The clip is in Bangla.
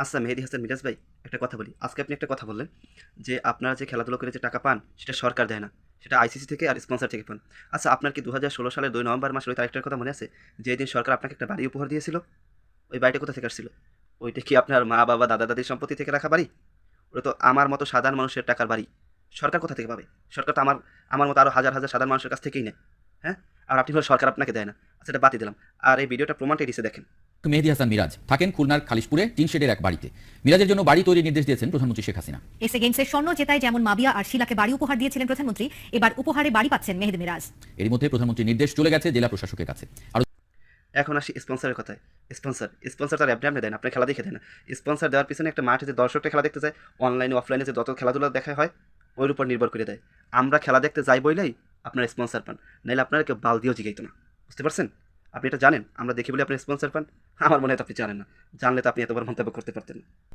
আচ্ছা মেহেদী হাসান মিরাজ ভাই, একটা কথা বলি। আজকে আপনি একটা কথা বললেন যে আপনারা যে খেলাধুলা করে যে টাকা পান সেটা সরকার দেয় না, সেটা আইসিসি থেকে আর স্পন্সর থেকে পান। আচ্ছা আপনার কি 2016 সালের 2 নভেম্বর মাসের ওই তারিখটার কথা মনে আছে, যেদিন সরকার আপনাকে একটা বাড়ি উপহার দিয়েছিল? ওই বাড়িটা কোথা থেকে আসছিল? ওইটা কি আপনার মা বাবা দাদা দাদির সম্পত্তি থেকে রাখা বাড়ি? ওটা তো আমার মতো সাধারণ মানুষের টাকার বাড়ি। সরকার কোথা থেকে পাবে? সরকার তো আমার আমার মতো আরও হাজার হাজার সাধারণ মানুষের কাছ থেকেই নেয়। হ্যাঁ, আর আপনি বলেন সরকার আপনাকে দেয় না। আচ্ছা এটা বাতি দিলাম। আর এই ভিডিওটা প্রমাণটাই দিছে দেখেন। মেহেদী হাসান মিরাজ থাকেন খুলনার খালিশপুরে টিন শেডের এক বাড়িতে। মিরাজের জন্য বাড়ি তৈরির নির্দেশ দিয়েছেন প্রধানমন্ত্রী শেখ হাসিনা। এসএ গেমসের স্বর্ণ জেতায় যেমন মাবিয়া আর শিলাকে বাড়ি উপহার দিয়েছিলেন প্রধানমন্ত্রী, এবার উপহারে বাড়ি পাচ্ছেন মেহেদী মিরাজ। এরই মধ্যে প্রধানমন্ত্রীর নির্দেশ চলে গেছে জেলা প্রশাসকের কাছে। আর এখন আসি স্পন্সরের কথায়। স্পন্সর তার এমনি দেয় না, আপনার খেলা দেখে দেয় না। স্পন্সর দেওয়ার পিছনে একটা মাঠে যে দর্শকটা খেলা দেখতে যায়, অনলাইনে অফলাইনে যে যত খেলাধুলা দেখা হয় ওর উপর নির্ভর করে দেয়। আমরা খেলা দেখতে যাই বইলেই আপনার স্পন্সর পান, নাহলে আপনারা কেউ বাল দিয়েও জিগাইতো না। বুঝতে পারছেন? আপনি এটা জানেন আমরা দেখি বলে আপনি স্পন্সর পান? আমার মনে হয় তো আপনি জানেন না। জানলে তো আপনি এতবার মন্তব্য করতে পারতেন না।